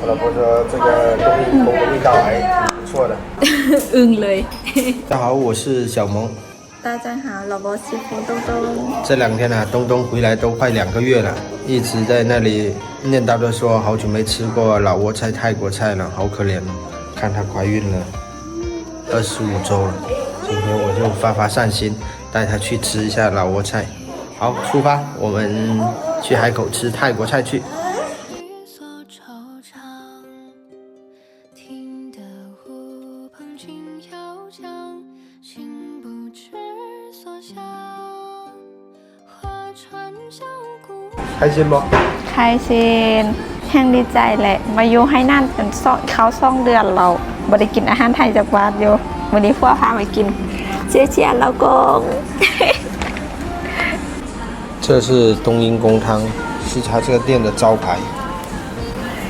我老婆说这个冬阴功的味道还挺不错的。เลย 大家好，我是小萌。大家好，老婆媳妇东东。这2天啊，东东回来都快2个月了，一直在那里念叨着说好久没吃过老挝菜、泰国菜了，好可怜哦。看她怀孕了25周了，今天我就发善心，带她去吃一下老挝菜。好，出发，我们去海口吃泰国菜去。开心不？开心แห้งดีใจแหละมาอยู่ให้นั่นเป็นเขา2 เดือนเราไม่ได้กินอาหารไทยจากบ้านอยู่วันนี้พ่อพาไปกินเจี๊ยๆแล้วก็这是冬阴功汤，是他这个店的招牌。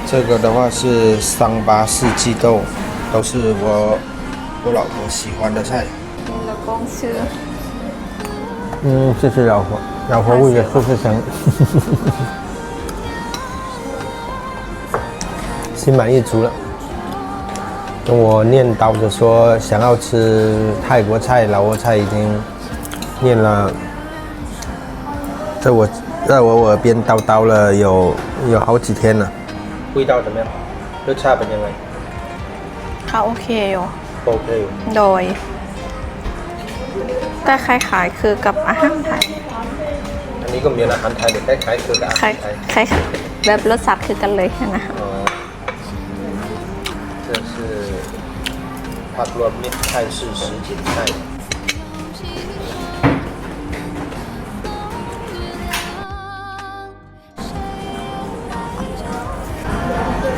这个的话是桑巴四季豆，都是我老婆喜欢的菜。老公吃。谢谢老婆，老婆为了说是香，心满意足了。跟我念叨着说想要吃泰国菜、老挝菜，已经念了。在我耳边叨叨了有好几天了。味道怎么样？รสชาติเป็นยังไงเขาโอเคอยู่โอเคอยู่โดยแต่คล้ายๆคือกับอาหารไทยอันนี้ก็มีอาหารไทยแต่คล้ายๆคือกับอาหารไทยคล้ายๆแบบรสชาติคือกันเลยนะ这是ผักรวมมิตรไทย是什锦菜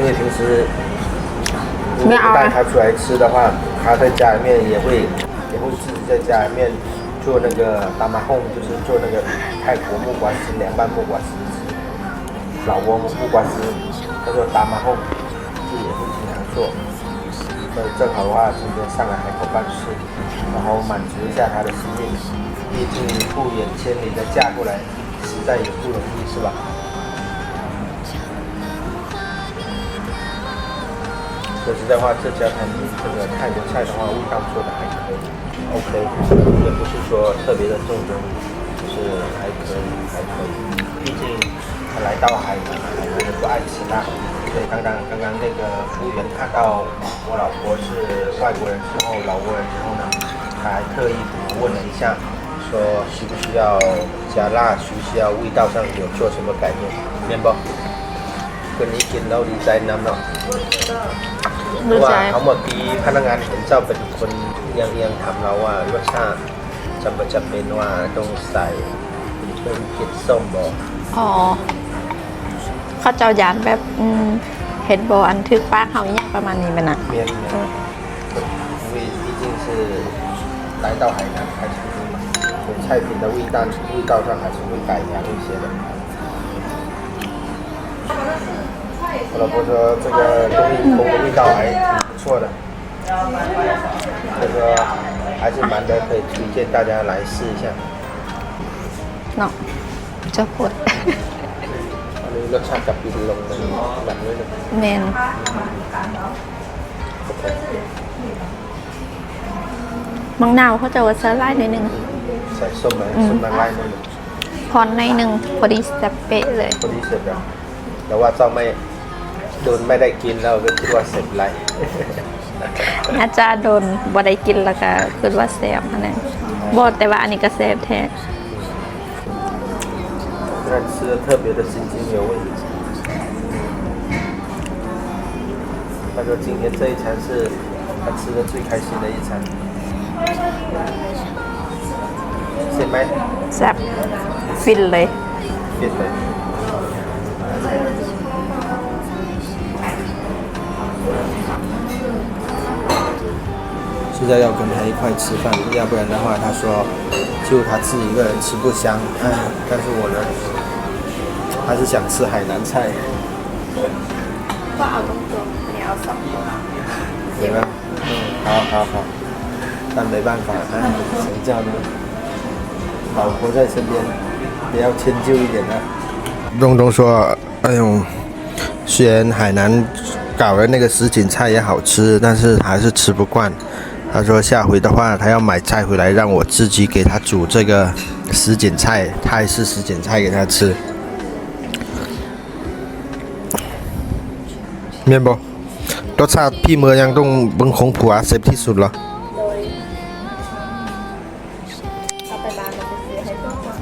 因为平时如果带他出来吃的话，他在家里面也会自己在家里面做那个达玛哄，就是做那个泰国木瓜丝、凉拌木瓜丝吃，老挝木瓜丝，叫做达玛哄，自己也会经常做。所以正好的话，今天上来海口办事，然后满足一下他的心愿。毕竟不远千里的嫁过来，实在也不容易，是吧？说实在话，这家餐厅这个泰国菜的话，味道做的还可以 ，OK， 也不是说特别的正宗，就是还可以。毕竟他来到海南人不爱吃辣，所以刚刚那个服务员看到我老婆是外国人之后，老挝人之后呢，他还特意问了一下，说需不需要加辣，需不需要味道上有做什么改变？面包。คนนี้กินแล้วดีใจน้ำเนาะเพราะว่าเขาเมื่อกี้พนักงานเห็นเจ้าเป็นคนเอียงถามเราว่ารสชาติจำเป็นว่าต้องใส่เพิ่มพริกส้มบอกอ๋อเขาเจ้าหยานแบบเห็นโบอันทึกป้าเขาอย่างประมาณนี้มันอ่ะ因为毕竟是来到海南开餐厅嘛，所以菜品的味道上还是会改良一些的。我老婆说这个冬阴功的味道还挺不错的，所以说还是蛮的可以推荐大家来试一下。เนาะจะปวดอันนี้รสชาติกับปินลงในแบบนี้เลยเมนมังนาวเขาจะว่าเซอร์ไลน์นิดนึงใส่ส้มไหมส้มนางไล่นิดนึงพรในหนึ่งพอดีสเป๊ะเลยพอดีเสร็จแล้วแต่ว่าเจ้าไม่ได้กินแล้วก็คิดว่าเสร็จไรอาจารย์โดนบ่ได้กินแล้วก็คือว่าแซ่บนั่นแหละบ่แต่ว่าอันนี้ก็แซ่บแท้但吃的特别的津津有味。他说今天这一餐是他吃的最开心的一餐。เสร็จไหมแซ่บฟินเลยฟินเลย现在要跟他一块吃饭，要不然的话，他说就他自己一个人吃不香。但是我呢，还是想吃海南菜。ก็เอาตรงๆอันนี้เอา2ตัว对吧？好，但没办法，谁叫呢？老婆在身边，也要迁就一点啊。东东说：“哎呦，虽然海南搞的那个什锦菜也好吃，但是还是吃不惯。他说下回的话，他要买菜回来，让我自己给他煮这个什锦菜，泰式什锦菜给他吃。เมียนบรสชาติพี่เมือยังต้องเบิ่งของผัวเซฟที่สุดเหรอ เอาไปบ้านเราไปซื้อให้ตัวก่อน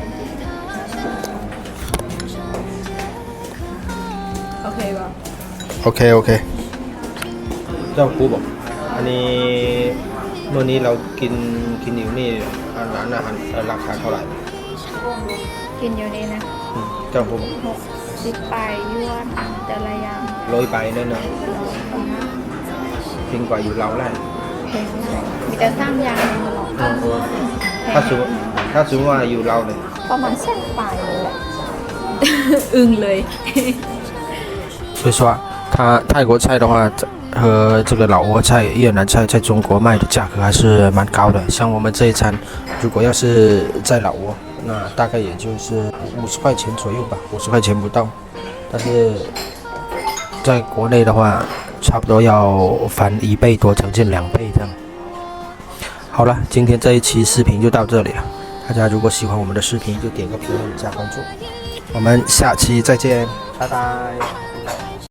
โอเคป่ะ โอเคโอเคเจ้าครูบอกอันนี้เมื่อนี้เรากินอยู่นี่ร้านอาหารราคาเท่าไหร่ กินอยู่นี่นะ เจ้าครูบอก 60 ไปย้วนแต่ละอย่าง 100 ไปนั่นนะจริงกว่าอยู่เราแหละ แพงมากมีแต่3อย่างเองหรอก ถ้าสมมติว่าอยู่เราเลย ประมาณ100ไปเลยแหละ อึ้งเลย所以说它泰国菜的话和这个老挝菜、越南菜在中国卖的价格还是蛮高的。像我们这一餐，如果要是在老挝，那大概也就是50块钱左右吧，50块钱不到。但是在国内的话，差不多要翻1倍多，将近2倍这样。好了，今天这一期视频就到这里了。大家如果喜欢我们的视频，就点个评论加关注。我们下期再见，拜拜。